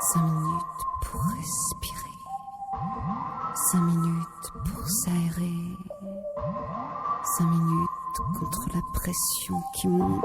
5 minutes pour respirer. 5 minutes pour s'aérer. 5 minutes contre la pression qui monte.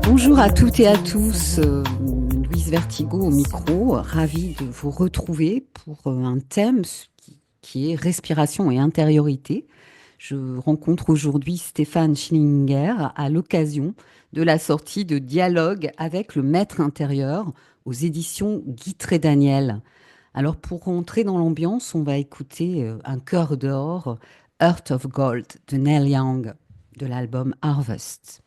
Bonjour à toutes et à tous, Louise Vertigo au micro, ravie de vous retrouver pour un thème qui est respiration et intériorité. Je rencontre aujourd'hui Stéphane Schillinger à l'occasion de la sortie de Dialogue avec le maître intérieur aux éditions Guy Trédaniel. Alors pour rentrer dans l'ambiance, on va écouter un chœur d'or, Heart of Gold de Neil Young, de l'album Harvest.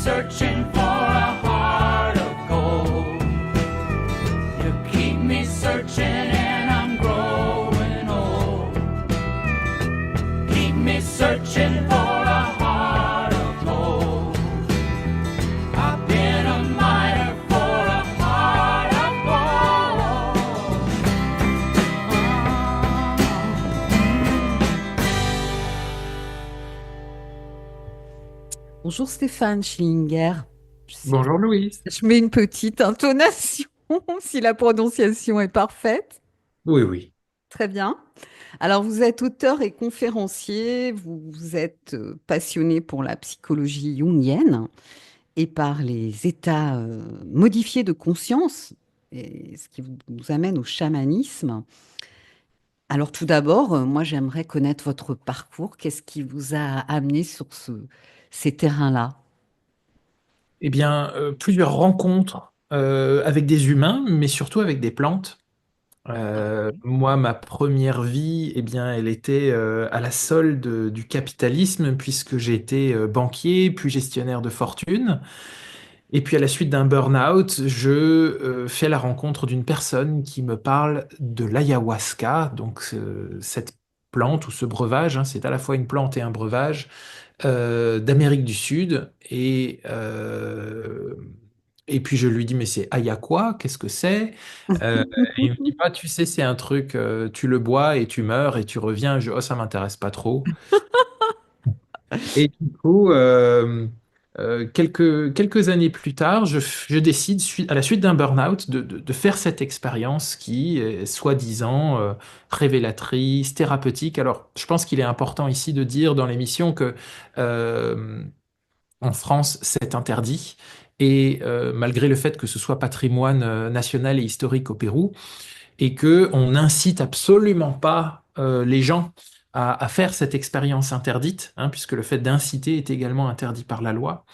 Searching for a heart of gold. You keep me searching and I'm growing old. Keep me searching for a heart of gold. I've been a miner for a heart of gold. Bonjour Stéphane Schillinger. Bonjour Louise. Je mets une petite intonation si la prononciation est parfaite. Oui, oui. Très bien. Alors vous êtes auteur et conférencier, vous êtes passionné pour la psychologie jungienne et par les états modifiés de conscience, et ce qui vous amène au chamanisme. Alors tout d'abord, moi j'aimerais connaître votre parcours. Qu'est-ce qui vous a amené sur ces terrains-là? Eh bien, plusieurs rencontres avec des humains, mais surtout avec des plantes. Moi, ma première vie, eh bien, elle était à la solde du capitalisme, puisque j'ai été banquier, puis gestionnaire de fortune. Et puis, à la suite d'un burn-out, je fais la rencontre d'une personne qui me parle de l'ayahuasca, donc cette plante ou ce breuvage, hein, c'est à la fois une plante et un breuvage d'Amérique du Sud. Et puis je lui dis, mais c'est Aya quoi? Qu'est-ce que c'est? Euh, et il me dit, bah, tu sais, c'est un truc, tu le bois et tu meurs et tu reviens. Oh, ça m'intéresse pas trop. Et du coup, quelques années plus tard, je décide, à la suite d'un burn-out, de faire cette expérience qui est soi-disant révélatrice, thérapeutique. Alors, je pense qu'il est important ici de dire dans l'émission que euh, en France, c'est interdit. Et malgré le fait que ce soit patrimoine national et historique au Pérou, et que on n'incite absolument pas les gens à faire cette expérience interdite, hein, puisque le fait d'inciter est également interdit par la loi.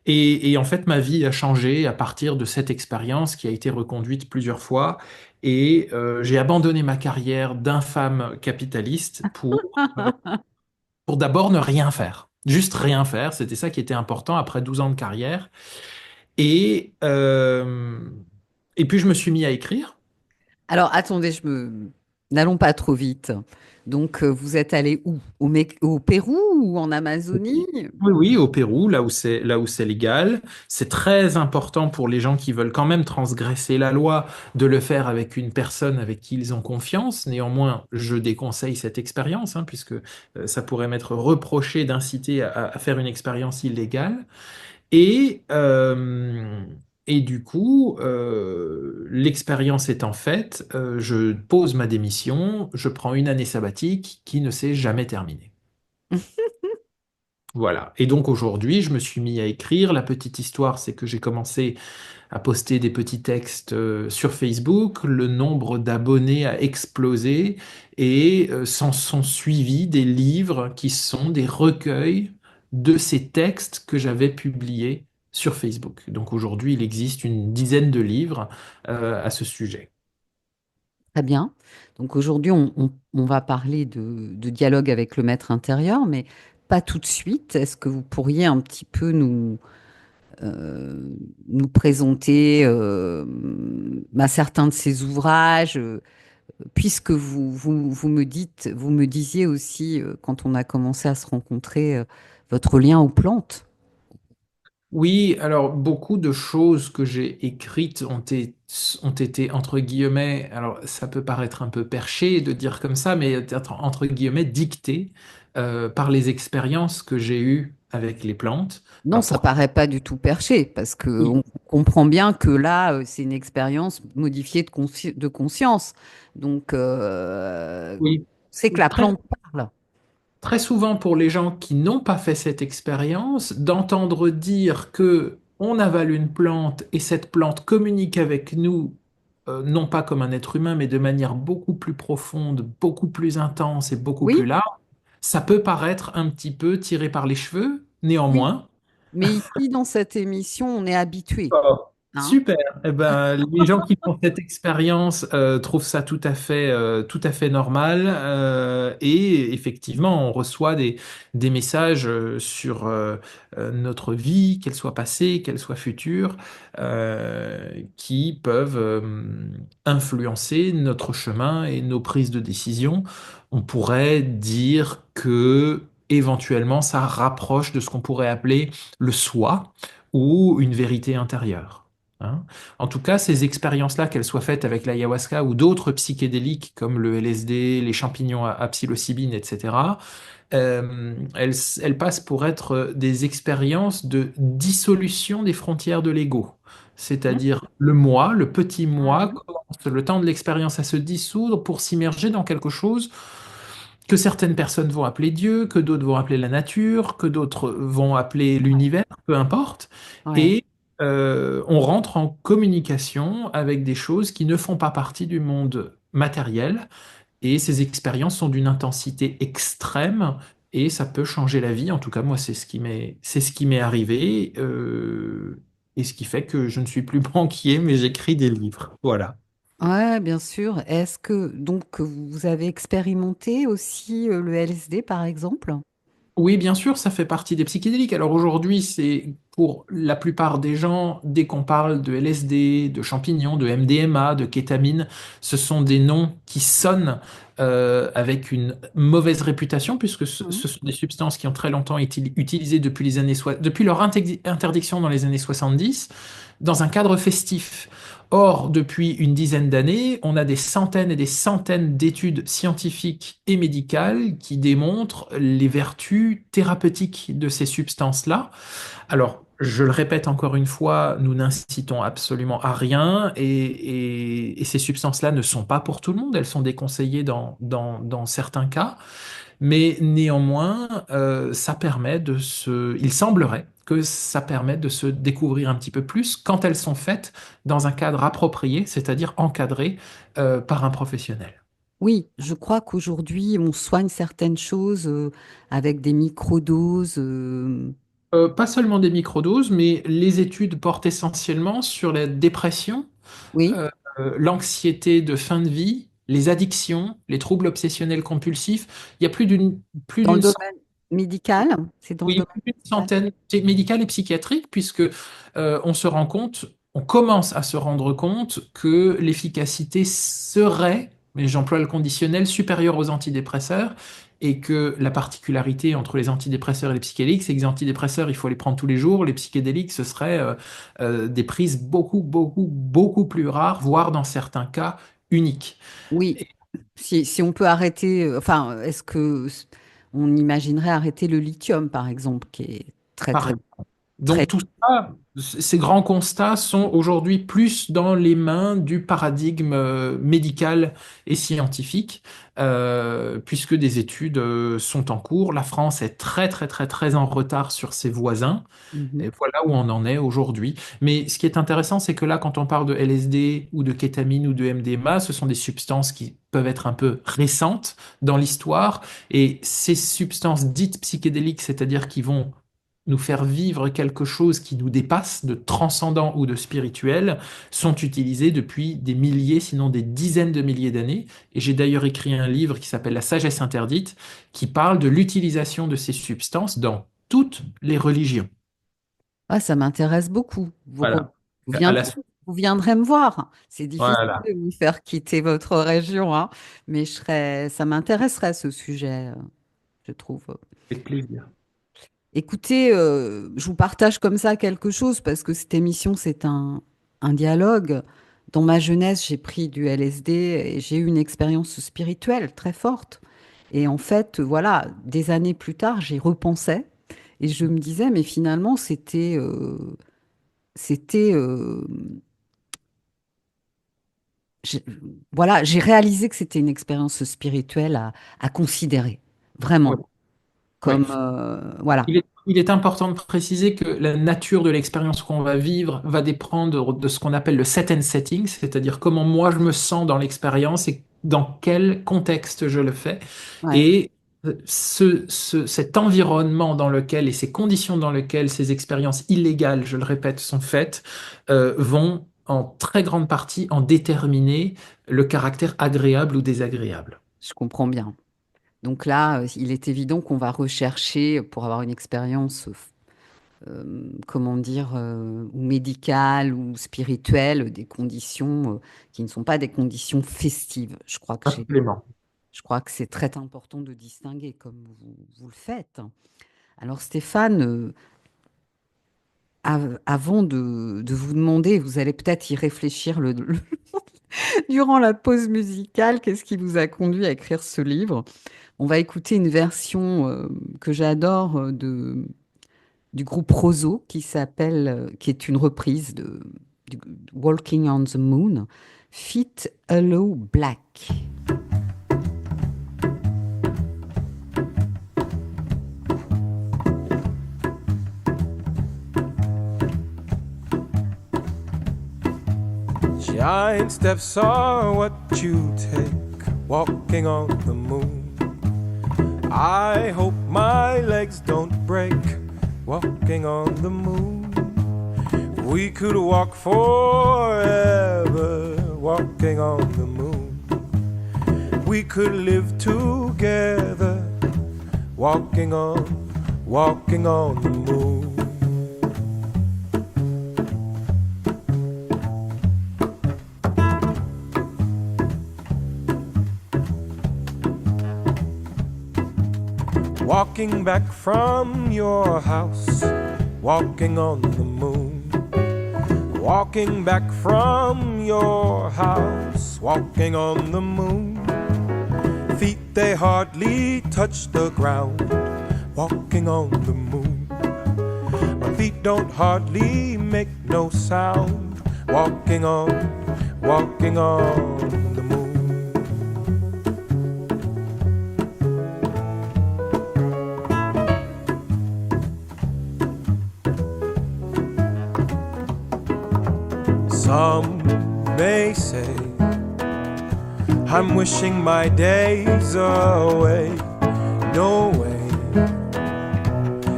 Et en fait, ma vie a changé à partir de cette expérience qui a été reconduite plusieurs fois. Et j'ai abandonné ma carrière d'infâme capitaliste pour d'abord ne rien faire. Juste rien faire, c'était ça qui était important après 12 ans de carrière. Et, euh, et puis je me suis mis à écrire. Alors, attendez, n'allons pas trop vite. Donc, vous êtes allé où? Au Pérou ou en Amazonie? Oui, oui, au Pérou, là où c'est légal. C'est très important pour les gens qui veulent quand même transgresser la loi de le faire avec une personne avec qui ils ont confiance. Néanmoins, je déconseille cette expérience, hein, puisque ça pourrait m'être reproché d'inciter à faire une expérience illégale. Et, euh, et du coup, l'expérience étant faite, je pose ma démission, je prends une année sabbatique qui ne s'est jamais terminée. Voilà. Et donc aujourd'hui, je me suis mis à écrire. La petite histoire, c'est que j'ai commencé à poster des petits textes sur Facebook. Le nombre d'abonnés a explosé et s'en sont suivis des livres qui sont des recueils de ces textes que j'avais publiés sur Facebook. Donc aujourd'hui, il existe une dizaine de livres à ce sujet. Très bien. Donc, aujourd'hui, on va parler de dialogue avec le maître intérieur, mais pas tout de suite. Est-ce que vous pourriez un petit peu nous présenter certains de ces ouvrages, puisque vous me disiez aussi, quand on a commencé à se rencontrer, votre lien aux plantes. Oui, alors beaucoup de choses que j'ai écrites ont été entre guillemets, alors ça peut paraître un peu perché de dire comme ça, mais entre guillemets dictées par les expériences que j'ai eues avec les plantes. Non, Alors ça pour paraît pas du tout perché, parce que oui, on comprend bien que là, c'est une expérience modifiée de conscience. Donc, oui, c'est que la très plante parle. très souvent pour les gens qui n'ont pas fait cette expérience, d'entendre dire que on avale une plante et cette plante communique avec nous, non pas comme un être humain, mais de manière beaucoup plus profonde, beaucoup plus intense et beaucoup plus Oui, large, ça peut paraître un petit peu tiré par les cheveux. oui. Néanmoins, Mais ici, dans cette émission, on est habitué, oh, hein. super. Eh ben, les gens qui font cette expérience trouvent ça tout à fait normal. Et effectivement, on reçoit des messages sur notre vie, qu'elle soit passée, qu'elle soit future, qui peuvent influencer notre chemin et nos prises de décision. On pourrait dire que éventuellement, ça rapproche de ce qu'on pourrait appeler le soi ou une vérité intérieure. Hein. En tout cas, ces expériences-là, qu'elles soient faites avec l'ayahuasca ou d'autres psychédéliques comme le LSD, les champignons à psilocybine, etc., elles passent pour être des expériences de dissolution des frontières de l'ego. Mhm, C'est-à-dire le moi, le petit moi, mhm. commence le temps de l'expérience à se dissoudre pour s'immerger dans quelque chose que certaines personnes vont appeler Dieu, que d'autres vont appeler la nature, que d'autres vont appeler l'univers, peu importe. Ouais. Et on rentre en communication avec des choses qui ne font pas partie du monde matériel. Et ces expériences sont d'une intensité extrême et ça peut changer la vie. En tout cas, moi, c'est ce qui m'est arrivé, et ce qui fait que je ne suis plus banquier, mais j'écris des livres. Voilà. Ouais, bien sûr. Est-ce que donc vous avez expérimenté aussi le LSD par exemple? Oui, bien sûr, ça fait partie des psychédéliques. Alors aujourd'hui, c'est pour la plupart des gens, dès qu'on parle de LSD, de champignons, de MDMA, de kétamine, ce sont des noms qui sonnent avec une mauvaise réputation, puisque Mhm. ce sont des substances qui ont très longtemps été utilisées depuis depuis leur interdiction dans les années 70, dans un cadre festif. Or, depuis une dizaine d'années, on a des centaines et des centaines d'études scientifiques et médicales qui démontrent les vertus thérapeutiques de ces substances-là. Alors, je le répète encore une fois, nous n'incitons absolument à rien et ces substances-là ne sont pas pour tout le monde, elles sont déconseillées dans certains cas. Mais néanmoins, ça permet il semblerait que ça permet de se découvrir un petit peu plus quand elles sont faites dans un cadre approprié, c'est-à-dire encadré par un professionnel. Oui, je crois qu'aujourd'hui on soigne certaines choses avec des microdoses. Pas seulement des microdoses, mais les études portent essentiellement sur la dépression, Oui, euh, l'anxiété de fin de vie, les addictions, les troubles obsessionnels compulsifs. Il y a plus dans le d'une domaine médical. C'est dans le Oui, domaine plus d'une médical. centaine médicale et psychiatrique, puisque on se rend compte, on commence à se rendre compte que l'efficacité serait, mais j'emploie le conditionnel, supérieure aux antidépresseurs, et que la particularité entre les antidépresseurs et les psychédéliques, c'est que les antidépresseurs, il faut les prendre tous les jours, les psychédéliques, ce serait des prises beaucoup plus rares, voire dans certains cas uniques. Oui, si on peut arrêter, enfin, est-ce que on imaginerait arrêter le lithium par exemple, qui est très Pareil. très très. Donc tout ça, ces grands constats sont aujourd'hui plus dans les mains du paradigme médical et scientifique, puisque des études sont en cours. La France est très en retard sur ses voisins. Mhm. Et voilà où on en est aujourd'hui. Mais ce qui est intéressant, c'est que là, quand on parle de LSD ou de kétamine ou de MDMA, ce sont des substances qui peuvent être un peu récentes dans l'histoire. Et ces substances dites psychédéliques, c'est-à-dire qui vont nous faire vivre quelque chose qui nous dépasse, de transcendant ou de spirituel, sont utilisées depuis des milliers, sinon des dizaines de milliers d'années. Et j'ai d'ailleurs écrit un livre qui s'appelle La sagesse interdite, qui parle de l'utilisation de ces substances dans toutes les religions. Ah, ça m'intéresse beaucoup. Voilà. Vous À la viendrez, suite. vous viendrez me voir. C'est difficile Voilà. de me faire quitter votre région, hein, mais ça m'intéresserait ce sujet, je trouve. Avec plaisir. Écoutez, je vous partage comme ça quelque chose parce que cette émission, c'est un dialogue. Dans ma jeunesse, j'ai pris du LSD et j'ai eu une expérience spirituelle très forte. Et en fait, voilà, des années plus tard, j'y repensais et je me disais, mais finalement, c'était, j'ai- voilà, j'ai réalisé que c'était une expérience spirituelle à considérer, Ouais. vraiment, Ouais. comme, voilà. Il est important de préciser que la nature de l'expérience qu'on va vivre va dépendre de ce qu'on appelle le set and setting, c'est-à-dire comment moi je me sens dans l'expérience et dans quel contexte je le fais. Ouais, Et cet environnement dans lequel et ces conditions dans lesquelles ces expériences illégales, je le répète, sont faites, vont en très grande partie en déterminer le caractère agréable ou désagréable. je comprends bien. Donc là, il est évident qu'on va rechercher, pour avoir une expérience, comment dire, ou médicale ou spirituelle, des conditions, qui ne sont pas des conditions festives. Absolument. Je crois que c'est très important de distinguer, comme vous le faites. Alors Stéphane, avant de vous demander, vous allez peut-être y réfléchir durant la pause musicale, qu'est-ce qui vous a conduit à écrire ce livre? On va écouter une version que j'adore du groupe Roseau qui est une reprise du Walking on the Moon, Fit Hello Black. Giant steps are what you take walking on the moon. I hope my legs don't break walking on the moon. We could walk forever walking on the moon. We could live together walking on the moon. Walking back from your house, walking on the moon. Walking back from your house, walking on the moon. Feet they hardly touch the ground, walking on the moon. My feet don't hardly make no sound, walking on the moon. Some may say I'm wishing my days away. No way.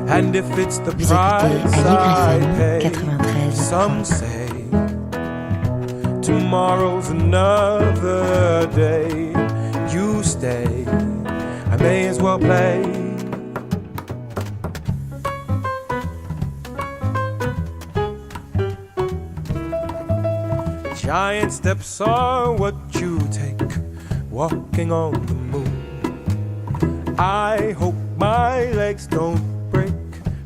And if it's the Vous price écoutez I Allegre pay, FM 93. some say tomorrow's another day. You stay, I may as well play. Giant steps are what you take walking on the moon. I hope my legs don't break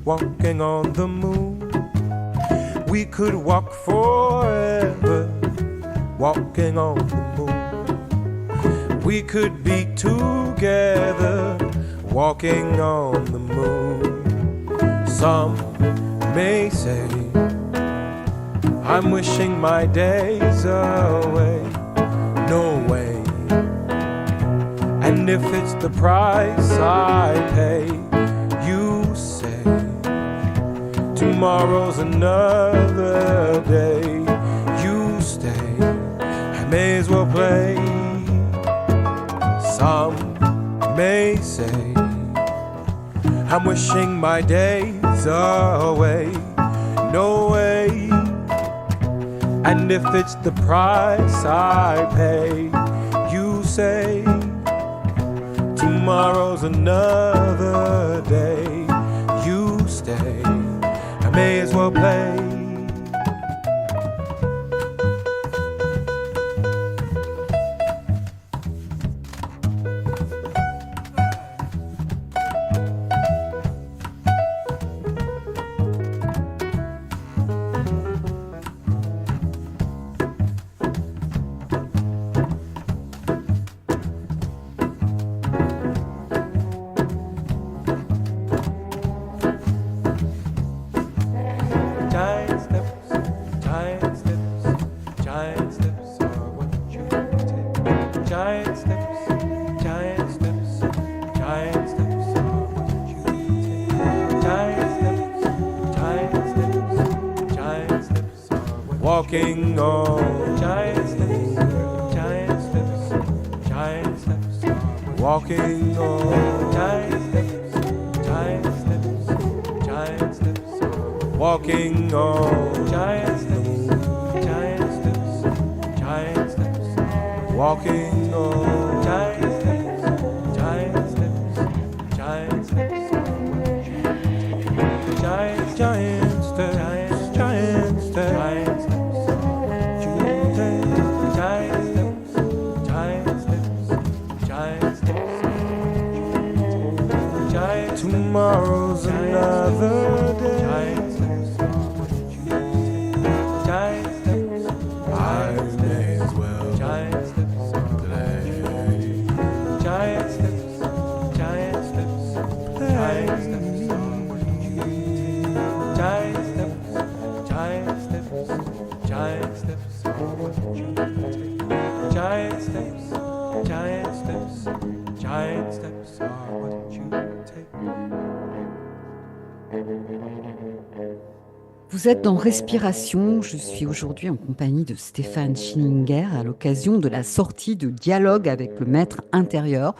walking on the moon. We could walk forever walking on the moon. We could be together walking on the moon. Some may say I'm wishing my days away. No way. And if it's the price I pay, you say tomorrow's another day. You stay, I may as well play. Some may say I'm wishing my days away. No way. And if it's the price I pay, you say tomorrow's another day. You stay, I may as well play. Giant steps, giant steps, giant steps are what you take. Giant steps, giant steps, giant steps are what you take. Giant steps, giant steps, giant steps are what walking on. Giant steps, giant steps, giant steps are what walking on. Giant steps, giant steps, giant steps are walking on. Giant steps, giant steps, giant steps, walking on. Giant steps, giant steps, giant steps, giant, giant steps, giant steps, giant steps, giant steps, giant steps, giant steps, giant. Tomorrow's another day. Giant steps, I may as well play. Giant steps, giant steps, giant steps, giant steps, giant steps, giant steps, giant steps, giant steps, giant steps are what you take. Vous êtes dans Respiration. Je suis aujourd'hui en compagnie de Stéphane Schillinger à l'occasion de la sortie de Dialogue avec le maître intérieur.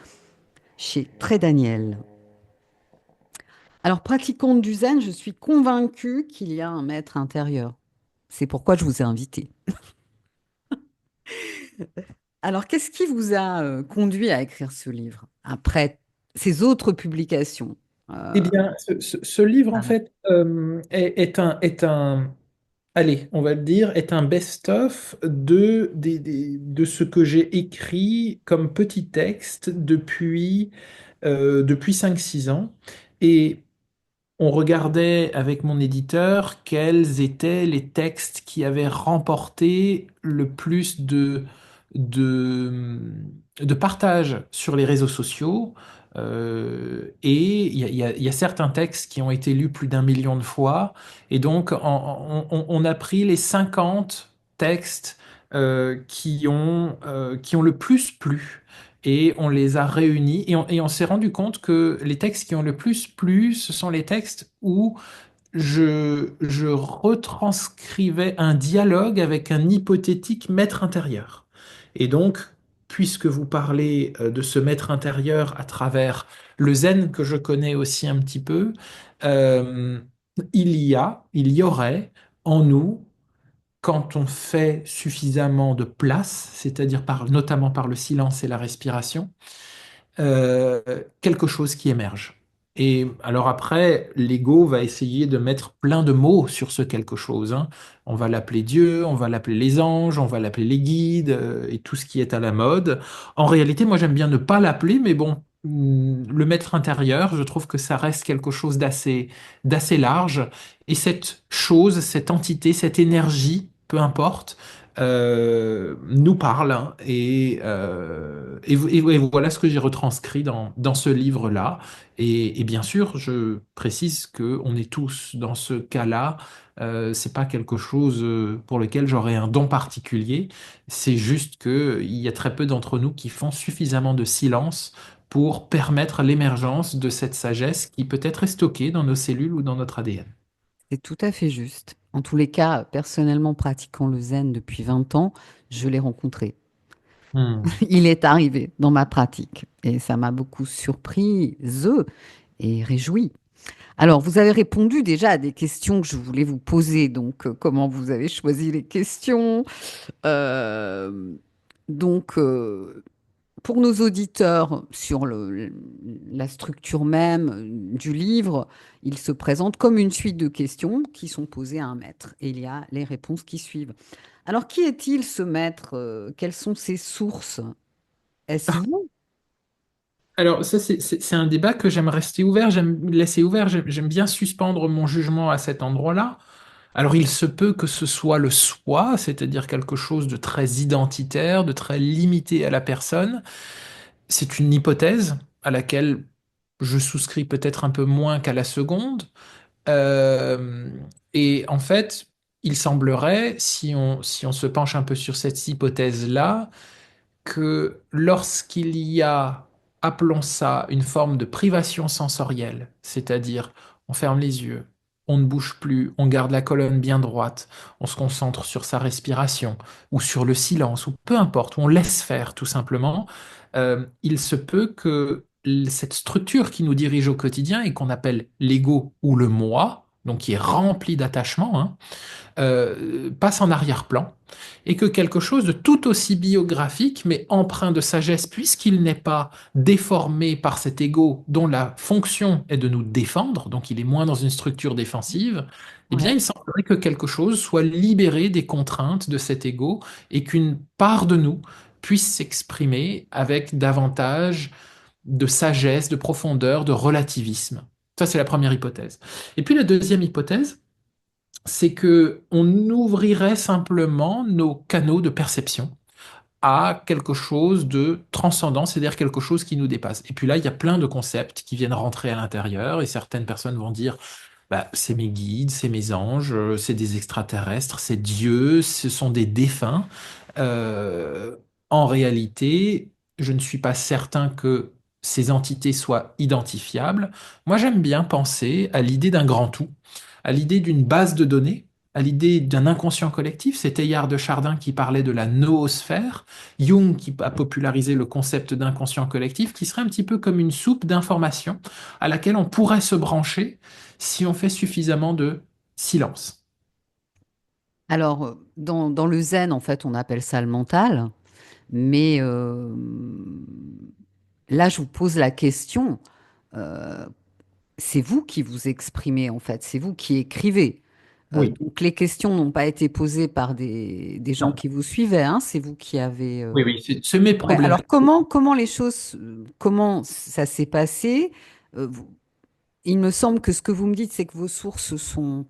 chez Très Daniel. Alors, pratiquante du zen, je suis convaincue qu'il y a un maître intérieur. C'est pourquoi je vous ai invité. Alors, qu'est-ce qui vous a conduit à écrire ce livre après ces autres publications? Eh Euh, bien, ce livre, en voilà. fait, allez, on va le dire, est un best-of de ce que j'ai écrit comme petit texte depuis 5 6 ans. Et on regardait avec mon éditeur quels étaient les textes qui avaient remporté le plus de, de partage sur les réseaux sociaux. Et il y a certains textes qui ont été lus plus d'1 million de fois. Et donc, on a pris les 50 textes qui ont le plus plu et on les a réunis et on s'est rendu compte que les textes qui ont le plus plu, ce sont les textes où je retranscrivais un dialogue avec un hypothétique maître intérieur. Et donc, puisque vous parlez de ce maître intérieur à travers le zen que je connais aussi un petit peu, euh, il y aurait en nous, quand on fait suffisamment de place, c'est-à-dire notamment par le silence et la respiration, euh, quelque chose qui émerge. Et alors après, l'ego va essayer de mettre plein de mots sur ce quelque chose, hein. On va l'appeler Dieu, on va l'appeler les anges, on va l'appeler les guides, et tout ce qui est à la mode. En réalité, moi j'aime bien ne pas l'appeler, mais bon, le maître intérieur, je trouve que ça reste quelque chose d'assez large. Et cette chose, cette entité, cette énergie, peu importe, nous parle, hein. Et voilà ce que j'ai retranscrit dans ce livre-là. Et bien sûr, je précise que on est tous dans ce cas-là. C'est pas quelque chose pour lequel j'aurais un don particulier. C'est juste que il y a très peu d'entre nous qui font suffisamment de silence pour permettre l'émergence de cette sagesse qui peut-être est stockée dans nos cellules ou dans notre ADN. C'est tout à fait juste. En tous les cas, personnellement pratiquant le zen depuis 20 ans, je l'ai rencontré. Hmm. Il est arrivé dans ma pratique et ça m'a beaucoup surpris et réjoui. Alors, vous avez répondu déjà à des questions que je voulais vous poser. Donc, comment vous avez choisi les questions? Euh, donc, pour nos auditeurs, sur la structure même du livre, il se présente comme une suite de questions qui sont posées à un maître. Et il y a les réponses qui suivent. Alors, qui est-il ce maître? Quelles sont ses sources? Est-ce vous? Alors, ça, c'est un débat que j'aime rester ouvert, j'aime laisser ouvert, j'aime bien suspendre mon jugement à cet endroit-là. Alors, il se peut que ce soit le soi, c'est-à-dire quelque chose de très identitaire, de très limité à la personne. C'est une hypothèse à laquelle je souscris peut-être un peu moins qu'à la seconde. Euh, et en fait, il semblerait, si on se penche un peu sur cette hypothèse-là, que lorsqu'il y a, appelons ça, une forme de privation sensorielle, c'est-à-dire on ferme les yeux, on ne bouge plus, on garde la colonne bien droite, on se concentre sur sa respiration ou sur le silence, ou peu importe, on laisse faire tout simplement, il se peut que cette structure qui nous dirige au quotidien et qu'on appelle l'ego ou le moi, donc qui est rempli d'attachement, hein, passe en arrière-plan et que quelque chose de tout aussi biographique, mais empreint de sagesse, puisqu'il n'est pas déformé par cet ego dont la fonction est de nous défendre, donc il est moins dans une structure défensive, eh bien, Ouais. il semblerait que quelque chose soit libéré des contraintes de cet ego et qu'une part de nous puisse s'exprimer avec davantage de sagesse, de profondeur, de relativisme. Ça, c'est la première hypothèse. Et puis la deuxième hypothèse, c'est que on ouvrirait simplement nos canaux de perception à quelque chose de transcendant, c'est-à-dire quelque chose qui nous dépasse. Et puis là, il y a plein de concepts qui viennent rentrer à l'intérieur, et certaines personnes vont dire, bah, c'est mes guides, c'est mes anges, c'est des extraterrestres, c'est Dieu, ce sont des défunts. Euh, En réalité, je ne suis pas certain que ces entités soient identifiables. Moi, j'aime bien penser à l'idée d'un grand tout, à l'idée d'une base de données à l'idée d'un inconscient collectif. C'est Teilhard de Chardin qui parlait de la noosphère, Jung qui a popularisé le concept d'inconscient collectif, qui serait un petit peu comme une soupe d'informations à laquelle on pourrait se brancher si on fait suffisamment de silence. Alors, dans le zen, en fait, on appelle ça le mental, mais là, je vous pose la question, euh, c'est vous qui vous exprimez, en fait, c'est vous qui écrivez. Oui, Donc, les questions n'ont pas été posées par des gens non. qui vous suivaient, hein, c'est vous qui avez... Oui, oui, c'est mes Ouais, problèmes. alors, comment les choses, comment ça s'est passé? Il me semble que ce que vous me dites, c'est que vos sources sont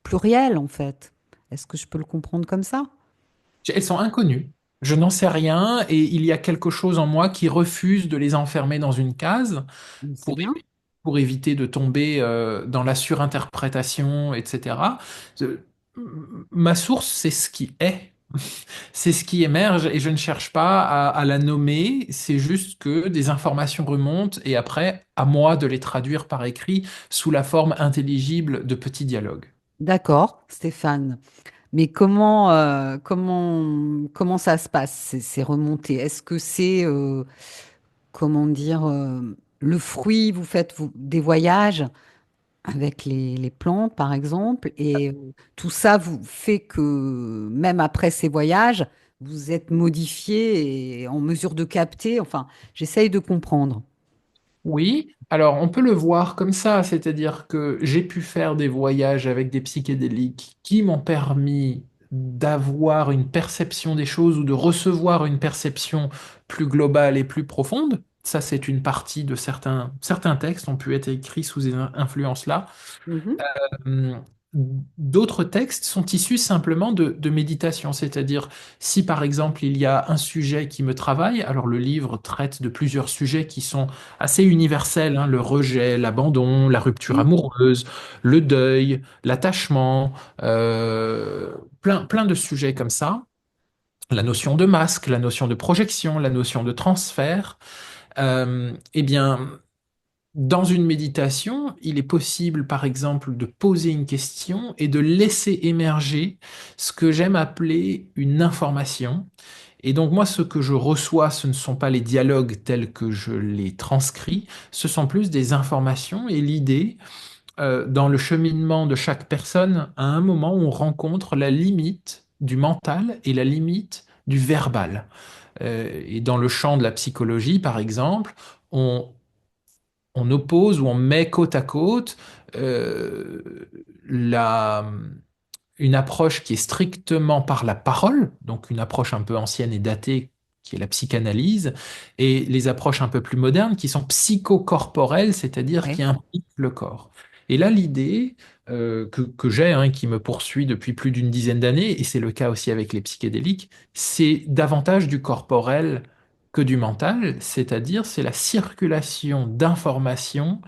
plurielles, en fait. Est-ce que je peux le comprendre comme ça? Elles sont inconnues. Je n'en sais rien et il y a quelque chose en moi qui refuse de les enfermer dans une case C'est pour, bien. pour éviter de tomber dans la surinterprétation, etc. Euh, Ma source, c'est ce qui est. C'est ce qui émerge et je ne cherche pas à la nommer, c'est juste que des informations remontent et après, à moi de les traduire par écrit sous la forme intelligible de petits dialogues. D'accord, Stéphane. Mais comment ça se passe, ces remontées? Est-ce que c'est, comment dire, le fruit, vous faites des voyages avec les plantes, par exemple, et tout ça vous fait que même après ces voyages, vous êtes modifié et en mesure de capter. Enfin, j'essaye de comprendre. Oui, alors on peut le voir comme ça, c'est-à-dire que j'ai pu faire des voyages avec des psychédéliques qui m'ont permis d'avoir une perception des choses ou de recevoir une perception plus globale et plus profonde. Ça, c'est une partie de certains textes ont pu être écrits sous ces influences-là. Mhm. Euh, D'autres textes sont issus simplement de méditation, c'est-à-dire si par exemple il y a un sujet qui me travaille, alors le livre traite de plusieurs sujets qui sont assez universels, hein, le rejet, l'abandon, la rupture Oui. amoureuse, le deuil, l'attachement, plein de sujets comme ça, la notion de masque, la notion de projection, la notion de transfert. Eh bien, dans une méditation, il est possible, par exemple, de poser une question et de laisser émerger ce que j'aime appeler une information. Et donc, moi, ce que je reçois, ce ne sont pas les dialogues tels que je les transcris, ce sont plus des informations. Et l'idée, dans le cheminement de chaque personne, à un moment, on rencontre la limite du mental et la limite du verbal. Et dans le champ de la psychologie, par exemple, on on oppose ou on met côte à côte euh, la, une approche qui est strictement par la parole, donc une approche un peu ancienne et datée qui est la psychanalyse, et les approches un peu plus modernes qui sont psychocorporelles, c'est-à-dire qui Ouais. impliquent le corps. Et là, l'idée que j'ai, hein, qui me poursuit depuis plus d'une dizaine d'années, et c'est le cas aussi avec les psychédéliques, c'est davantage du corporel que du mental, c'est-à-dire c'est la circulation d'informations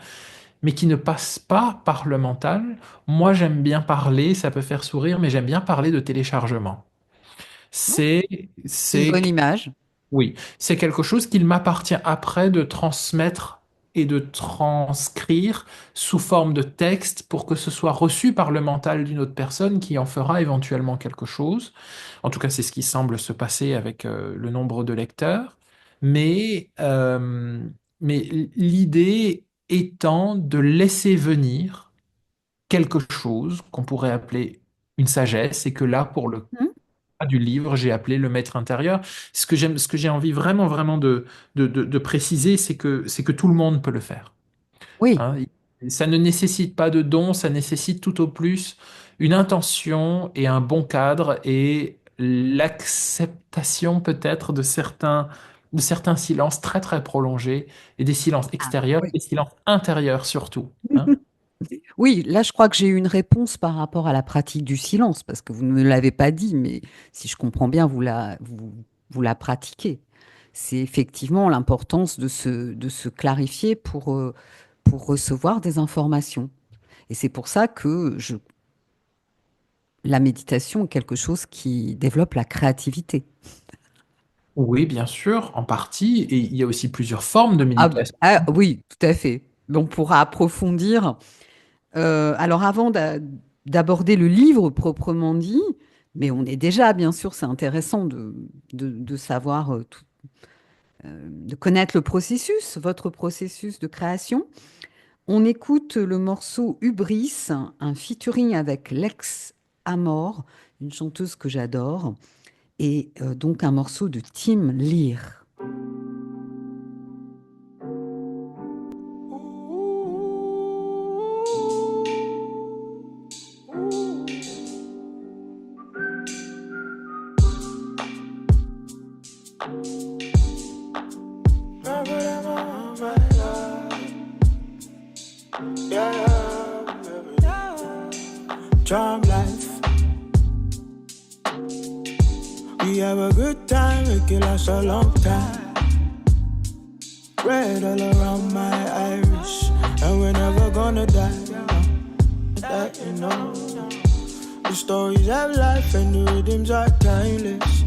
mais qui ne passe pas par le mental. Moi, j'aime bien parler, ça peut faire sourire, mais j'aime bien parler de téléchargement. C'est, C'est une c'est, bonne image. oui, c'est quelque chose qu'il m'appartient après de transmettre et de transcrire sous forme de texte pour que ce soit reçu par le mental d'une autre personne qui en fera éventuellement quelque chose. En tout cas, c'est ce qui semble se passer avec le nombre de lecteurs. Mais, euh, mais l'idée étant de laisser venir quelque chose qu'on pourrait appeler une sagesse et que là, pour le Mhm. cas du livre, j'ai appelé le maître intérieur. Ce que j'ai envie vraiment, vraiment de préciser, c'est que tout le monde peut le faire. Oui. Hein. Ça ne nécessite pas de don, ça nécessite tout au plus une intention et un bon cadre et l'acceptation peut-être de certains silences très très prolongés et des silences Ah, extérieurs, oui. des silences intérieurs surtout. Hein. Oui, là, je crois que j'ai eu une réponse par rapport à la pratique du silence, parce que vous ne me l'avez pas dit, mais si je comprends bien, vous la pratiquez. C'est effectivement l'importance de se clarifier pour recevoir des informations. Et c'est pour ça que la méditation est quelque chose qui développe la créativité. Oui, bien sûr, en partie. Et il y a aussi plusieurs formes de méditation. Ah, oui, tout à fait. Mais on pourra approfondir. Alors d'aborder le livre proprement dit, mais on est déjà, bien sûr, c'est intéressant de savoir, de connaître le processus, votre processus de création. On écoute le morceau Hubris, un featuring avec Lex Amor, une chanteuse que j'adore, et donc un morceau de Tim Lear. Charm life. We have a good time, it can last a long time. Red all around my iris, and we're never gonna die. That you know. The stories have life and the rhythms are timeless.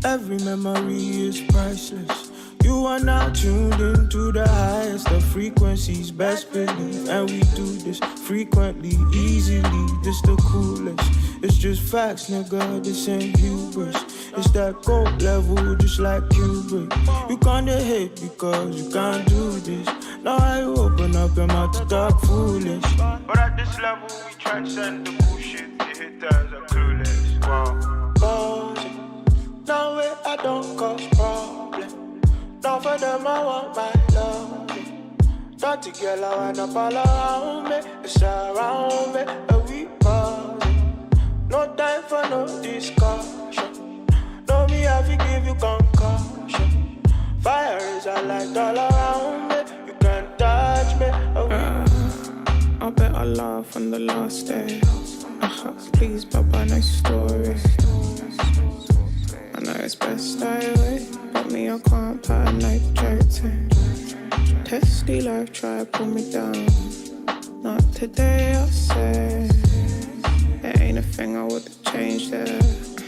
Every memory is priceless. You are now tuned into the highest of frequencies, best believe. And we do this frequently, easily, this the coolest. It's just facts, nigga, this ain't hubris. It's that gold level, just like Kubrick. You kinda hate because you can't do this. Now I open up your mouth to talk foolish. But at this level, we transcend the bullshit. The hitters are clueless. Wow. Cause no way I don't cause problem. Now for them I want my love. Dirty girl I wanna fall around me. It's around me and we pause. No time for no discussion. Know me I fi give you concussion. Fire is a light all around me. You can't touch me. I bet I laugh on the last day. Please, Papa, nice story. I know it's best I wait, but me, I can't put a nitrate in. Testy life, try to pull me down. Not today, I say. There ain't a thing I would've changed there.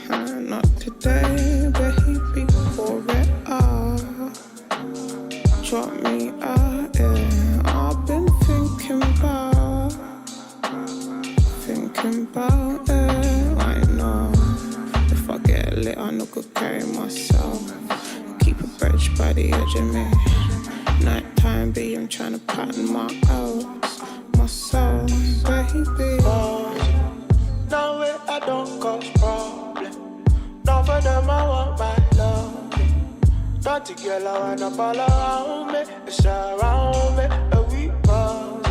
Not today, baby, pour it out. Drop me out, yeah. I've been thinking about it. I know if I get lit, I know could carry myself. Keep a bridge by the edge of me. Nighttime, B, I'm trying to pattern my outs, myself, baby. No way I don't cause problem. Now for them I want my love. Dirty girl I wanna fall around me. It's around me and we pause.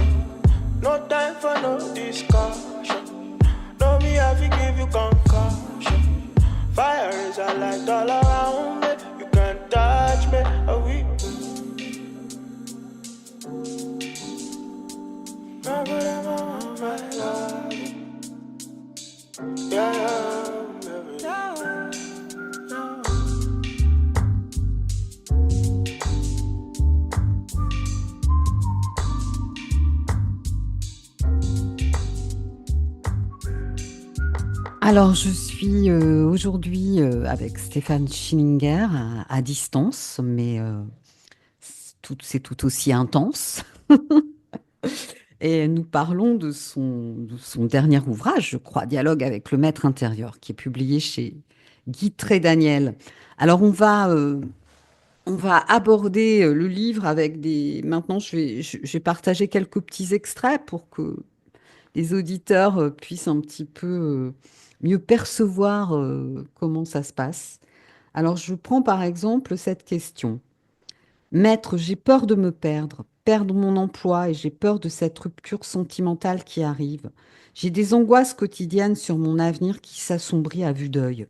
No time for no discussion. Know me I fi give you concussion. Fire is a light all around me. You can't touch me and we now for them I want my love. Yeah, baby. No. Alors, je suis aujourd'hui avec Stéphane Schillinger à distance, mais c'est tout aussi intense. Et nous parlons de son dernier ouvrage, je crois, Dialogue avec le maître intérieur, qui est publié chez Guy Trédaniel. Alors, on va aborder le livre avec des... Maintenant, je vais partager quelques petits extraits pour que les auditeurs puissent un petit peu mieux percevoir comment ça se passe. Alors, je prends par exemple cette question. Maître, j'ai peur de me perdre mon emploi et j'ai peur de cette rupture sentimentale qui arrive. J'ai des angoisses quotidiennes sur mon avenir qui s'assombrit à vue d'œil.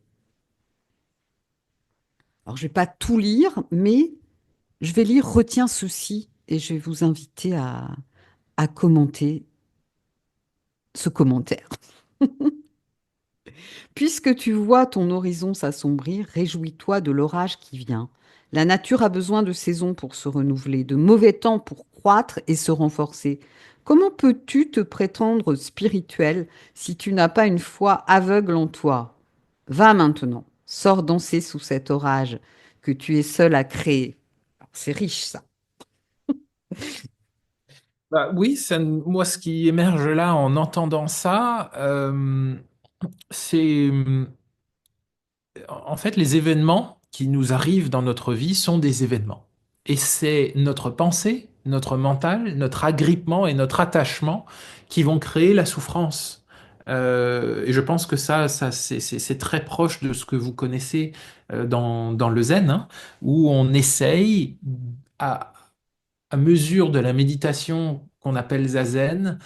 Alors, je ne vais pas tout lire, mais je vais lire Retiens ceci et je vais vous inviter à commenter ce commentaire. Puisque tu vois ton horizon s'assombrir, réjouis-toi de l'orage qui vient. La nature a besoin de saisons pour se renouveler, de mauvais temps pour croître et se renforcer. Comment peux-tu te prétendre spirituel si tu n'as pas une foi aveugle en toi? Va maintenant, sors danser sous cet orage que tu es seul à créer. Alors, c'est riche ça. Bah oui, moi, ce qui émerge là en entendant ça, c'est en fait les événements qui nous arrivent dans notre vie sont des événements. Et c'est notre pensée, notre mental, notre agrippement et notre attachement qui vont créer la souffrance. Et je pense que ça c'est très proche de ce que vous connaissez dans le zen, hein, où on essaye, à, à mesure de la méditation qu'on appelle zazen,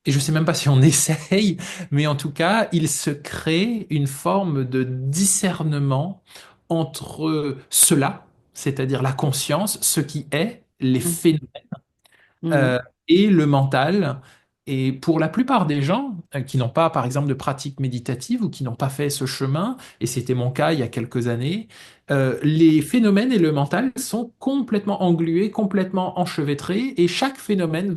et je sais même pas si on essaye, mais en tout cas, il se crée une forme de discernement entre cela, c'est-à-dire la conscience, ce qui est, les Mm. phénomènes, Mhm. euh, et le mental. Et pour la plupart des gens qui n'ont pas, par exemple, de pratique méditative ou qui n'ont pas fait ce chemin, et c'était mon cas il y a quelques années, les phénomènes et le mental sont complètement englués, complètement enchevêtrés, et chaque phénomène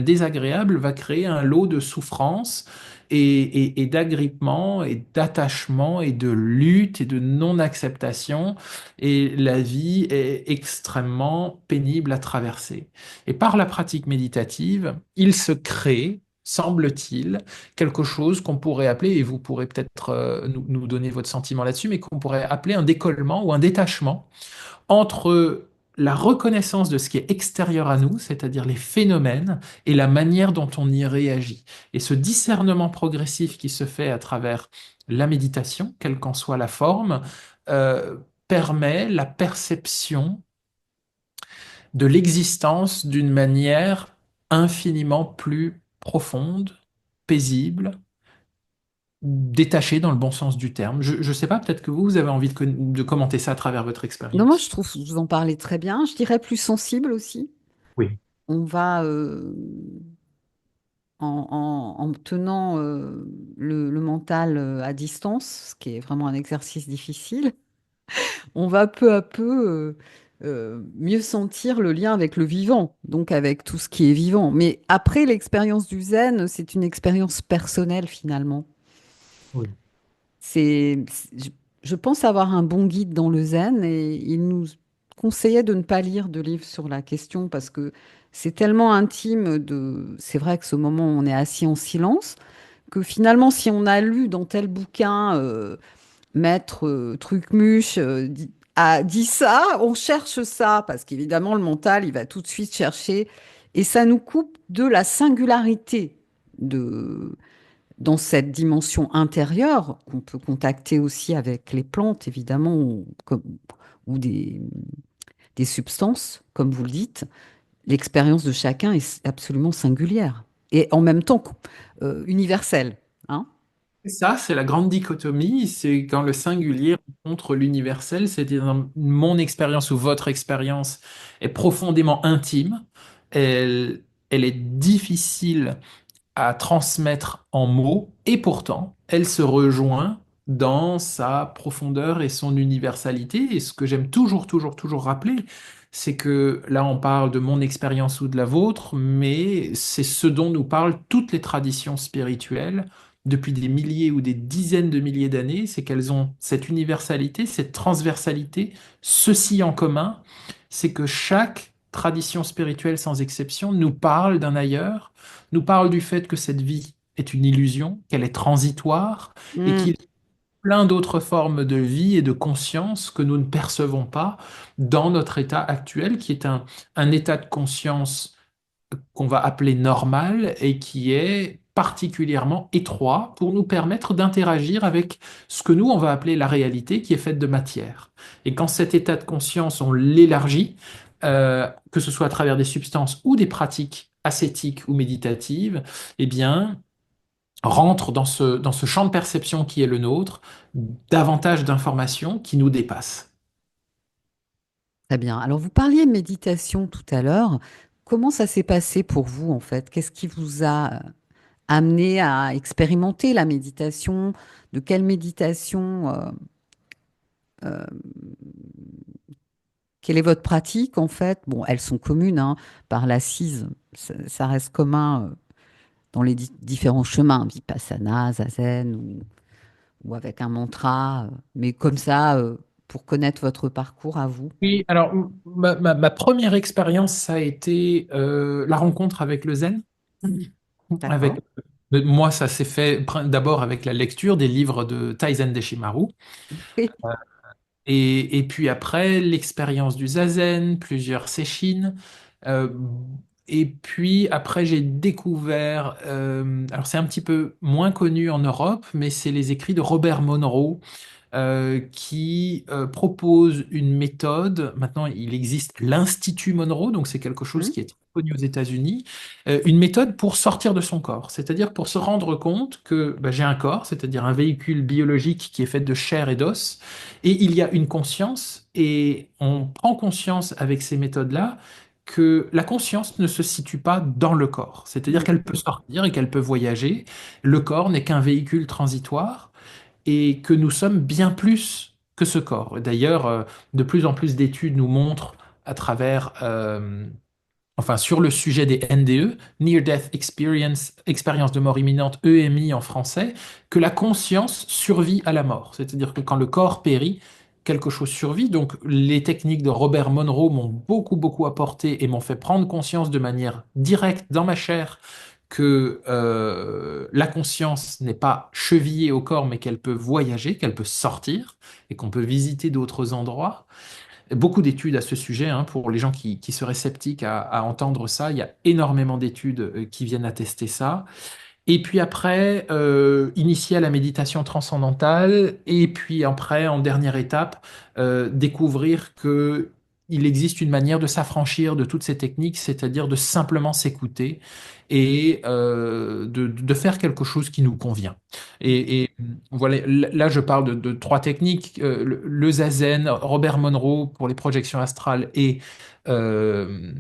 désagréable va créer un lot de souffrance et d'agrippement et d'attachement et de lutte et de non-acceptation, et la vie est extrêmement pénible à traverser. Et par la pratique méditative, il se crée, semble-t-il, quelque chose qu'on pourrait appeler, et vous pourrez peut-être nous donner votre sentiment là-dessus, mais qu'on pourrait appeler un décollement ou un détachement entre la reconnaissance de ce qui est extérieur à nous, c'est-à-dire les phénomènes, et la manière dont on y réagit. Et ce discernement progressif qui se fait à travers la méditation, quelle qu'en soit la forme, permet la perception de l'existence d'une manière infiniment plus profonde, paisible, détachée dans le bon sens du terme. Je ne sais pas, peut-être que vous avez envie de commenter ça à travers votre Non, moi, je expérience. trouve que vous en parlez très bien. Je dirais plus sensible aussi. Oui. On va, en tenant le mental à distance, ce qui est vraiment un exercice difficile, on va peu à peu mieux sentir le lien avec le vivant, donc avec tout ce qui est vivant. Mais après, l'expérience du zen, c'est une expérience personnelle finalement. Oui. Je pense avoir un bon guide dans le zen et il nous conseillait de ne pas lire de livres sur la question parce que c'est tellement intime de. C'est vrai que ce moment où on est assis en silence, que finalement, si on a lu dans tel bouquin, Maître Trucmuche a dit ça, on cherche ça parce qu'évidemment, le mental, il va tout de suite chercher et ça nous coupe de la singularité de dans cette dimension intérieure, qu'on peut contacter aussi avec les plantes, évidemment, ou des substances, comme vous le dites, l'expérience de chacun est absolument singulière et en même temps universelle. Hein. Ça, c'est la grande dichotomie, c'est quand le singulier rencontre l'universel, c'est-à-dire mon expérience ou votre expérience est profondément intime, elle est difficile à transmettre en mots, et pourtant, elle se rejoint dans sa profondeur et son universalité. Et ce que j'aime toujours, toujours, toujours rappeler, c'est que là, on parle de mon expérience ou de la vôtre, mais c'est ce dont nous parlent toutes les traditions spirituelles depuis des milliers ou des dizaines de milliers d'années, c'est qu'elles ont cette universalité, cette transversalité, ceci en commun, c'est que chaque tradition spirituelle, sans exception, nous parle d'un ailleurs, nous parle du fait que cette vie est une illusion, qu'elle est transitoire et qu'il Mm. y a plein d'autres formes de vie et de conscience que nous ne percevons pas dans notre état actuel, qui est un état de conscience qu'on va appeler normal et qui est particulièrement étroit pour nous permettre d'interagir avec ce que nous, on va appeler la réalité, qui est faite de matière. Et quand cet état de conscience, on l'élargit, que ce soit à travers des substances ou des pratiques ascétiques ou méditatives, eh bien, rentre dans ce champ de perception qui est le nôtre, davantage d'informations qui nous dépassent. Très bien. Alors, vous parliez de méditation tout à l'heure. Comment ça s'est passé pour vous, en fait? Qu'est-ce qui vous a amené à expérimenter la méditation? De quelle méditation euh, quelle est votre pratique, en fait? Bon, elles sont communes, hein, par l'assise. Ça reste commun dans les différents chemins, Vipassana, Zazen ou avec un mantra. Mais comme ça. pour connaître votre parcours à vous? Oui, alors ma première expérience, ça a été la rencontre avec le zen. D'accord. Avec, moi, ça s'est fait d'abord avec la lecture des livres de Taizen Deshimaru. Oui. Et puis après, l'expérience du zazen, plusieurs séchines. Euh, et puis après, j'ai découvert, alors c'est un petit peu moins connu en Europe, mais c'est les écrits de Robert Monroe qui propose une méthode. Maintenant, il existe l'Institut Monroe, donc c'est quelque chose Mhm. qui est connu aux États-Unis, une méthode pour sortir de son corps, c'est-à-dire pour se rendre compte que bah, j'ai un corps, c'est-à-dire un véhicule biologique qui est fait de chair et d'os, et il y a une conscience, et on prend conscience avec ces méthodes-là que la conscience ne se situe pas dans le corps, c'est-à-dire Mhm. qu'elle peut sortir et qu'elle peut voyager. Le corps n'est qu'un véhicule transitoire et que nous sommes bien plus que ce corps. D'ailleurs, de plus en plus d'études nous montrent à travers, enfin, sur le sujet des NDE, Near Death Experience, expérience de mort imminente, EMI en français, que la conscience survit à la mort. C'est-à-dire que quand le corps périt, quelque chose survit. Donc, les techniques de Robert Monroe m'ont beaucoup, beaucoup apporté et m'ont fait prendre conscience de manière directe dans ma chair que la conscience n'est pas chevillée au corps, mais qu'elle peut voyager, qu'elle peut sortir et qu'on peut visiter d'autres endroits. Beaucoup d'études à ce sujet, hein, pour les gens qui seraient sceptiques à entendre ça. Il y a énormément d'études qui viennent attester ça. Et puis après, initier à la méditation transcendantale. Et puis après, en dernière étape, découvrir que il existe une manière de s'affranchir de toutes ces techniques, c'est-à-dire de simplement s'écouter et de faire quelque chose qui nous convient. Et voilà, là, je parle de trois techniques, le zazen, Robert Monroe pour les projections astrales euh,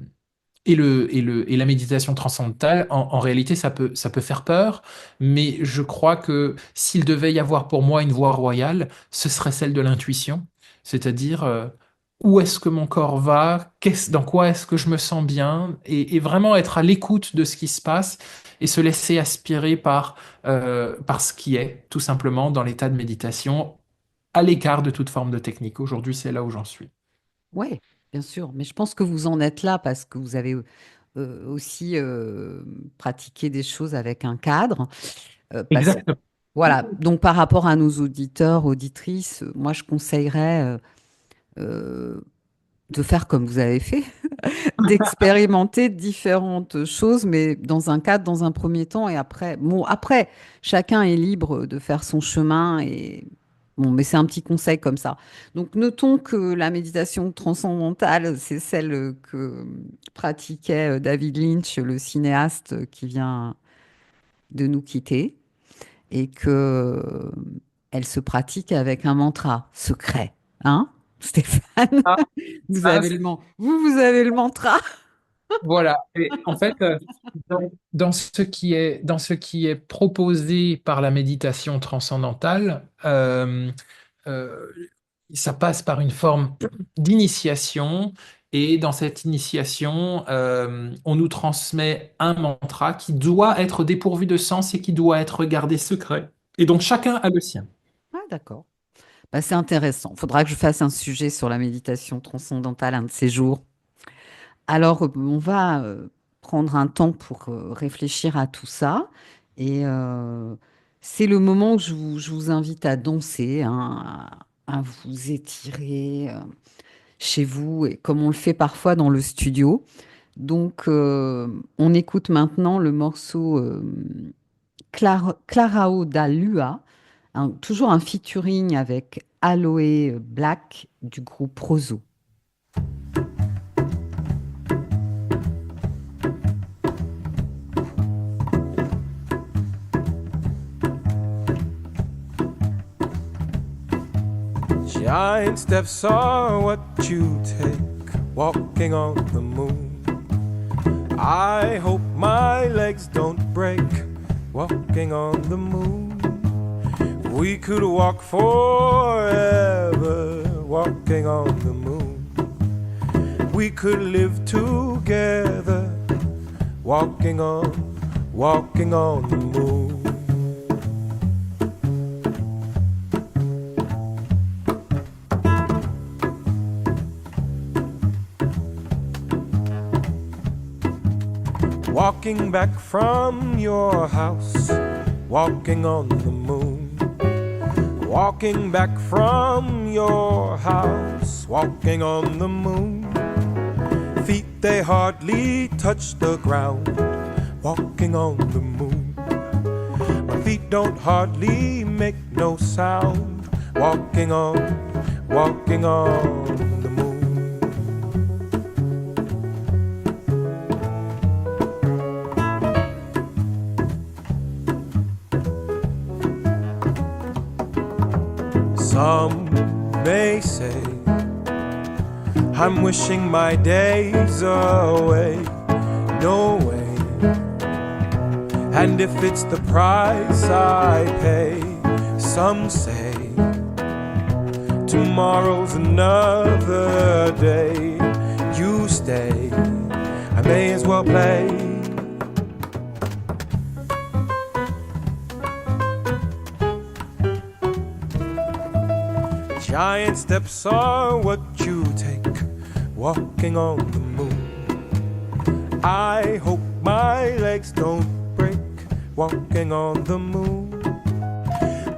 et la méditation transcendantale. En réalité, ça peut faire peur, mais je crois que s'il devait y avoir pour moi une voie royale, ce serait celle de l'intuition, c'est-à-dire où est-ce que mon corps va, dans quoi est-ce que je me sens bien, et vraiment être à l'écoute de ce qui se passe et se laisser aspirer par ce qui est, tout simplement, dans l'état de méditation, à l'écart de toute forme de technique. Aujourd'hui, c'est là où j'en suis. Oui, bien sûr. Mais je pense que vous en êtes là parce que vous avez aussi pratiqué des choses avec un cadre. Parce que, Exactement. voilà. Donc, par rapport à nos auditeurs, auditrices, moi, je conseillerais euh, de faire comme vous avez fait, d'expérimenter différentes choses, mais dans un cadre, dans un premier temps, et après, bon, après, chacun est libre de faire son chemin et bon, mais c'est un petit conseil comme ça. Donc, notons que la méditation transcendantale, c'est celle que pratiquait David Lynch, le cinéaste qui vient de nous quitter, et que elle se pratique avec un mantra secret, hein, Stéphane? Ah, ça, Vous avez le mantra. voilà. Et en fait, dans ce qui est proposé par la méditation transcendantale, euh, ça passe par une forme d'initiation. Et dans cette initiation, on nous transmet un mantra qui doit être dépourvu de sens et qui doit être gardé secret. Et donc chacun a le sien. Ah, d'accord. Bah, c'est intéressant. Il faudra que je fasse un sujet sur la méditation transcendantale un de ces jours. Alors, on va prendre un temps pour réfléchir à tout ça. Et c'est le moment où je vous invite à danser, hein, à vous étirer chez vous, et comme on le fait parfois dans le studio. Donc, on écoute maintenant le morceau Clarao da Lua, toujours un featuring avec Aloe Black du groupe Roseau. Giant steps are what you take walking on the moon. I hope my legs don't break walking on the moon. We could walk forever walking on the moon. We could live together walking on the moon. Walking back from your house, walking on the moon. Walking back from your house, walking on the moon. Feet they hardly touch the ground, walking on the moon. My feet don't hardly make no sound, walking on the moon. Some may say I'm wishing my days away. No way. And if it's the price I pay, some say tomorrow's another day. You stay, I may as well play. Giant steps are what you take, walking on the moon. I hope my legs don't break, walking on the moon.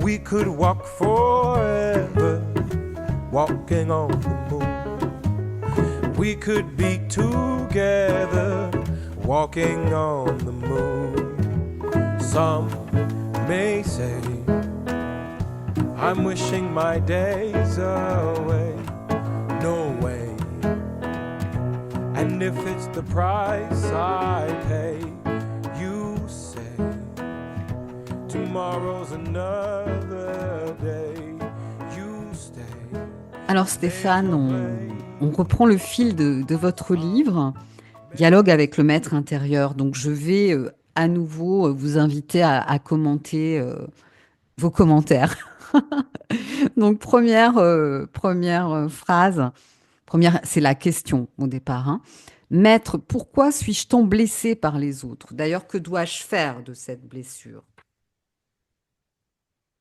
We could walk forever, walking on the moon. We could be together, walking on the moon. Some may say I'm wishing my days away. No way. And if it's the price I pay, you say tomorrow's another day. You stay. Alors Stéphane, on reprend le fil de votre livre, Dialogue avec le maître intérieur. Donc je vais à nouveau vous inviter à commenter vos commentaires. Donc première phrase, c'est la question au départ, hein. Maître, pourquoi suis-je tant blessé par les autres? D'ailleurs, que dois-je faire de cette blessure?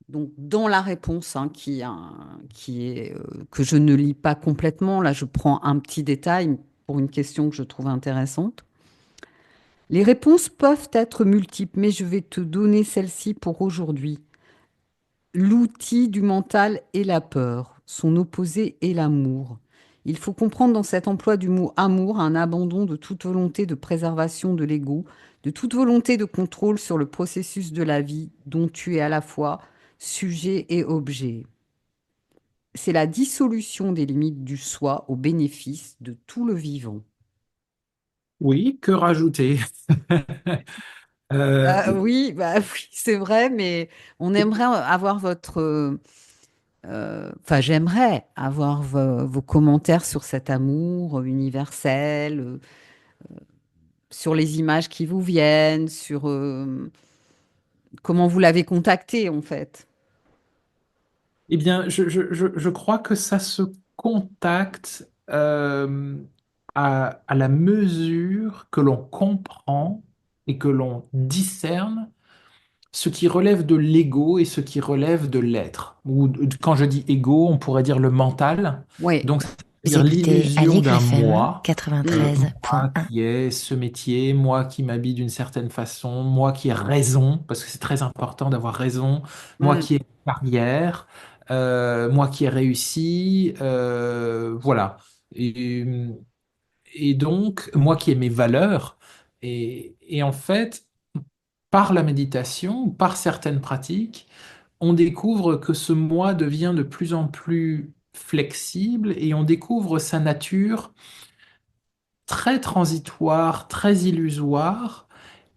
Donc, dans la réponse, hein, qui est que je ne lis pas complètement, là, je prends un petit détail pour une question que je trouve intéressante. Les réponses peuvent être multiples, mais je vais te donner celle-ci pour aujourd'hui. L'outil du mental est la peur, son opposé est l'amour. Il faut comprendre dans cet emploi du mot amour un abandon de toute volonté de préservation de l'ego, de toute volonté de contrôle sur le processus de la vie dont tu es à la fois sujet et objet. C'est la dissolution des limites du soi au bénéfice de tout le vivant. Oui, que rajouter? Oui, oui, c'est vrai, mais on aimerait avoir enfin, j'aimerais avoir vos commentaires sur cet amour universel, sur les images qui vous viennent, sur comment vous l'avez contacté en fait. Eh bien, je crois que ça se contacte à la mesure que l'on comprend et que l'on discerne ce qui relève de l'ego et ce qui relève de l'être. Ou quand je dis ego, on pourrait dire le mental. Oui, Donc, Vous c'est-à-dire écoutez l'illusion Aligre d'un FM moi, moi 93.1. qui est ce métier, moi qui m'habille d'une certaine façon, moi qui ai raison, parce que c'est très important d'avoir raison, moi Mm. qui ai une carrière, moi qui ai réussi, voilà. Et, et donc, moi qui ai mes valeurs. Et en fait, par la méditation, par certaines pratiques, on découvre que ce moi devient de plus en plus flexible et on découvre sa nature très transitoire, très illusoire.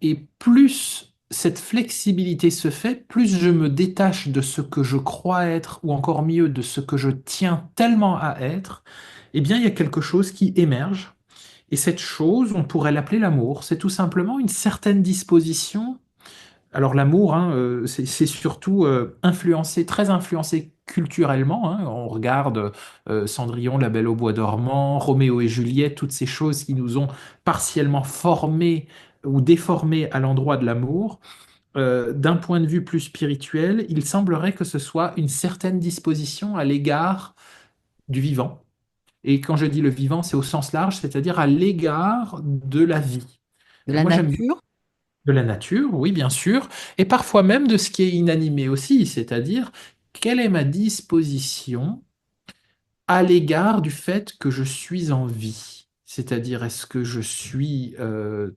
Et plus cette flexibilité se fait, plus je me détache de ce que je crois être, ou encore mieux, de ce que je tiens tellement à être, eh bien, il y a quelque chose qui émerge. Et cette chose, on pourrait l'appeler l'amour. C'est tout simplement une certaine disposition. Alors l'amour, hein, c'est surtout influencé, très influencé culturellement, hein. On regarde Cendrillon, La Belle au bois dormant, Roméo et Juliette, toutes ces choses qui nous ont partiellement formés ou déformés à l'endroit de l'amour. D'un point de vue plus spirituel, il semblerait que ce soit une certaine disposition à l'égard du vivant. Et quand je dis le vivant, c'est au sens large, c'est-à-dire à l'égard de la vie. De la Moi, j'aime nature? de la nature, oui, bien sûr, et parfois même de ce qui est inanimé aussi, c'est-à-dire quelle est ma disposition à l'égard du fait que je suis en vie. C'est-à-dire, est-ce que je suis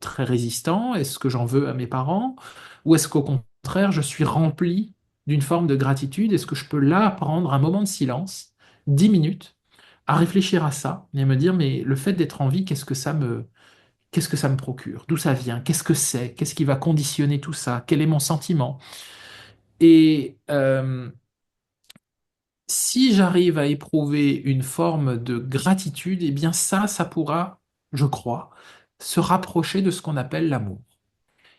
très résistant? Est-ce que j'en veux à mes parents? Ou est-ce qu'au contraire, je suis rempli d'une forme de gratitude? Est-ce que je peux là prendre un moment de silence, 10 minutes, à réfléchir à ça et à me dire, mais le fait d'être en vie, qu'est-ce que ça me procure? D'où ça vient? Qu'est-ce que c'est? Qu'est-ce qui va conditionner tout ça? Quel est mon sentiment? Et si j'arrive à éprouver une forme de gratitude, eh bien ça pourra, je crois, se rapprocher de ce qu'on appelle l'amour.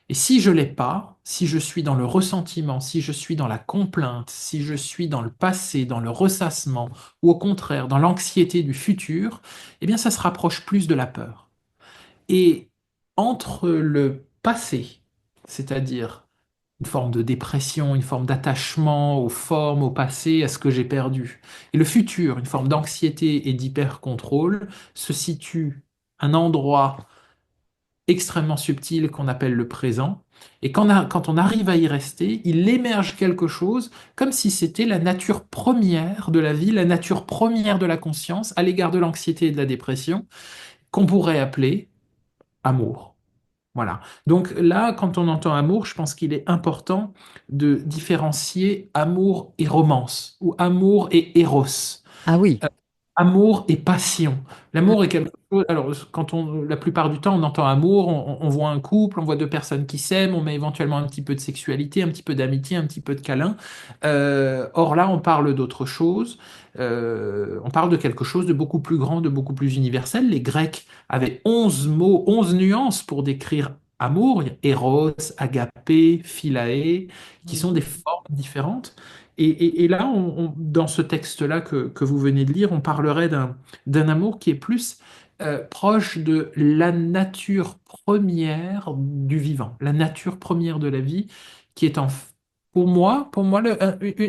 Et si je l'ai pas, si je suis dans le ressentiment, si je suis dans la complainte, si je suis dans le passé, dans le ressassement, ou au contraire dans l'anxiété du futur, eh bien ça se rapproche plus de la peur. Et entre le passé, c'est-à-dire une forme de dépression, une forme d'attachement aux formes, au passé, à ce que j'ai perdu, et le futur, une forme d'anxiété et d'hyper-contrôle, se situe un endroit extrêmement subtil qu'on appelle le présent. Et quand on arrive à y rester, il émerge quelque chose comme si c'était la nature première de la vie, la nature première de la conscience à l'égard de l'anxiété et de la dépression, qu'on pourrait appeler amour. Voilà. Donc là, quand on entend amour, je pense qu'il est important de différencier amour et romance, ou amour et éros. Ah oui. Amour et passion. Mm. L'amour est quelque chose. Alors, la plupart du temps, on entend amour, on voit un couple, on voit deux personnes qui s'aiment, on met éventuellement un petit peu de sexualité, un petit peu d'amitié, un petit peu de câlin. Or là, on parle d'autre chose. On parle de quelque chose de beaucoup plus grand, de beaucoup plus universel. Les Grecs avaient 11 mots, 11 nuances pour décrire amour. Il y a Eros, agapé, philae, qui sont des formes différentes. Et là, dans ce texte-là que vous venez de lire, on parlerait d'un amour qui est plus proche de la nature première du vivant, la nature première de la vie, qui est pour moi,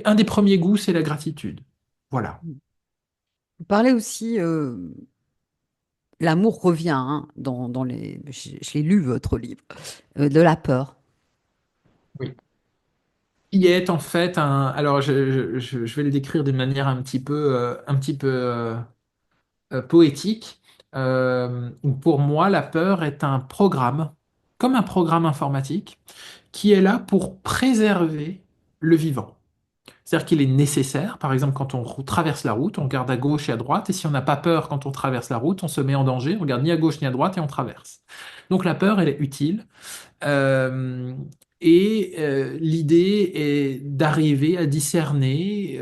un des premiers goûts, c'est la gratitude. Voilà. Vous parlez aussi, l'amour revient hein, je l'ai lu votre livre, de la peur. Oui. Qui est en fait un. Alors, je vais le décrire d'une manière un petit peu poétique. Où pour moi, la peur est un programme, comme un programme informatique, qui est là pour préserver le vivant. C'est-à-dire qu'il est nécessaire, par exemple, quand on traverse la route, on regarde à gauche et à droite, et si on n'a pas peur quand on traverse la route, on se met en danger, on regarde ni à gauche ni à droite et on traverse. Donc la peur, elle est utile. Euh, L'idée est d'arriver à discerner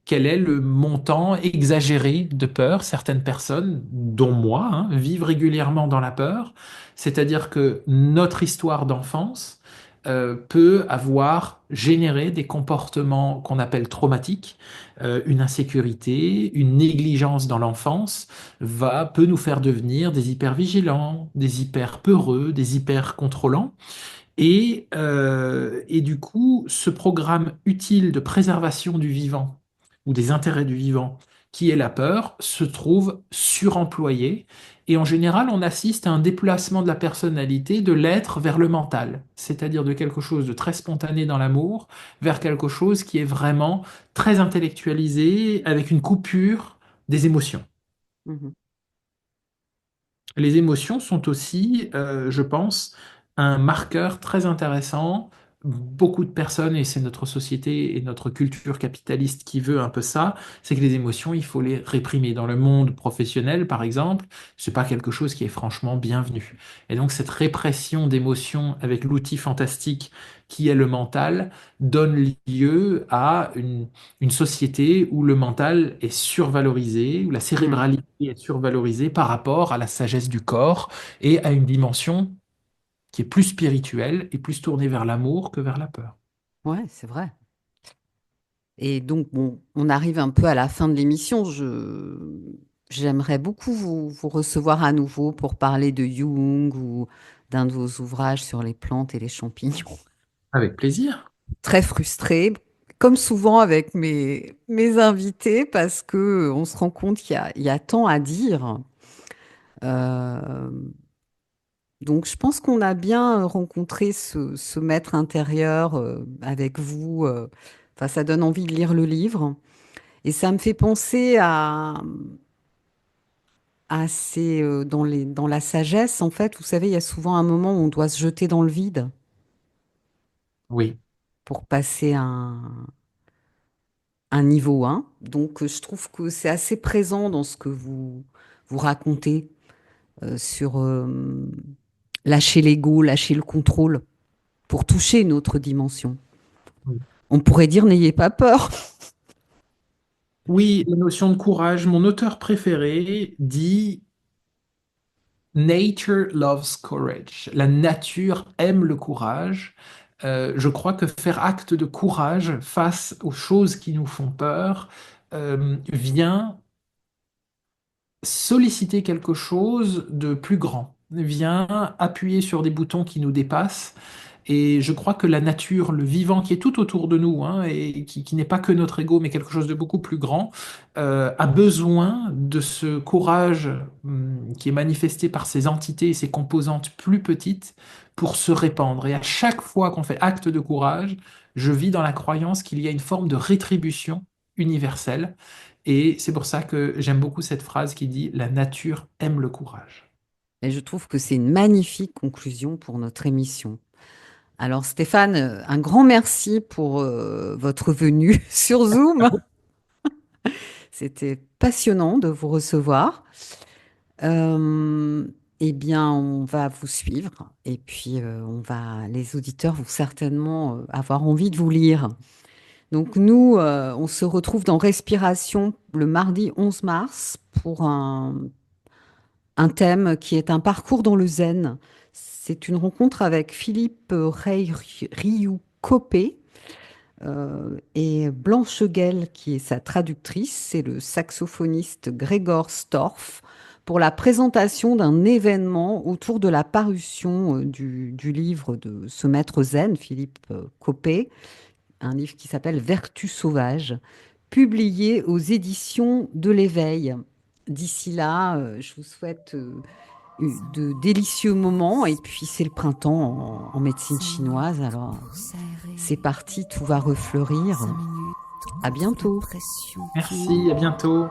quel est le montant exagéré de peur. Certaines personnes, dont moi, hein, vivent régulièrement dans la peur. C'est-à-dire que notre histoire d'enfance peut avoir généré des comportements qu'on appelle traumatiques. Une insécurité, une négligence dans l'enfance peut nous faire devenir des hypervigilants, des hyper peureux, des hyper contrôlants. Et du coup, ce programme utile de préservation du vivant ou des intérêts du vivant, qui est la peur, se trouve suremployé. Et en général, on assiste à un déplacement de la personnalité de l'être vers le mental, c'est-à-dire de quelque chose de très spontané dans l'amour vers quelque chose qui est vraiment très intellectualisé, avec une coupure des émotions. Mhm. Les émotions sont aussi, je pense, un marqueur très intéressant. Beaucoup de personnes, et c'est notre société et notre culture capitaliste qui veut un peu ça, c'est que les émotions, il faut les réprimer. Dans le monde professionnel, par exemple, c'est pas quelque chose qui est franchement bienvenu. Et donc cette répression d'émotions avec l'outil fantastique qui est le mental donne lieu à une société où le mental est survalorisé, où la Mm. cérébralité est survalorisée par rapport à la sagesse du corps et à une dimension qui est plus spirituelle et plus tournée vers l'amour que vers la peur. Ouais, c'est vrai. Et donc, bon, on arrive un peu à la fin de l'émission. J'aimerais beaucoup vous recevoir à nouveau pour parler de Jung ou d'un de vos ouvrages sur les plantes et les champignons. Avec plaisir. Très frustrée, comme souvent avec mes invités, parce que on se rend compte il y a tant à dire. Euh, Donc, je pense qu'on a bien rencontré ce maître intérieur avec vous. Enfin, ça donne envie de lire le livre. Et ça me fait penser dans la sagesse, en fait. Vous savez, il y a souvent un moment où on doit se jeter dans le vide Oui, pour passer un niveau 1. Donc, je trouve que c'est assez présent dans ce que vous racontez sur lâcher l'ego, lâcher le contrôle pour toucher une autre dimension. oui. On pourrait dire n'ayez pas peur. Oui, la notion de courage. Mon auteur préféré dit Nature loves courage. La nature aime le courage. Je crois que faire acte de courage face aux choses qui nous font peur vient solliciter quelque chose de plus grand, vient appuyer sur des boutons qui nous dépassent. Et je crois que la nature, le vivant qui est tout autour de nous, hein, et qui n'est pas que notre ego, mais quelque chose de beaucoup plus grand, a besoin de ce courage, qui est manifesté par ces entités et ces composantes plus petites pour se répandre. Et à chaque fois qu'on fait acte de courage, je vis dans la croyance qu'il y a une forme de rétribution universelle. Et c'est pour ça que j'aime beaucoup cette phrase qui dit La nature aime le courage. Et je trouve que c'est une magnifique conclusion pour notre émission. Alors Stéphane, un grand merci pour votre venue sur Zoom. C'était passionnant de vous recevoir. Eh bien, on va vous suivre et puis les auditeurs vont certainement avoir envie de vous lire. Donc nous, on se retrouve dans Respiration le mardi 11 mars pour un thème qui est un parcours dans le zen. C'est une rencontre avec Philippe Ryu Copé et Blanche Guel, qui est sa traductrice. C'est le saxophoniste Gregor Storff pour la présentation d'un événement autour de la parution du livre de ce maître zen, Philippe Copé, un livre qui s'appelle Vertu sauvage, publié aux éditions de l'Éveil. D'ici là, je vous souhaite de délicieux moments. Et puis, c'est le printemps en médecine chinoise. Alors, c'est parti, tout va refleurir. À bientôt. Merci, à bientôt.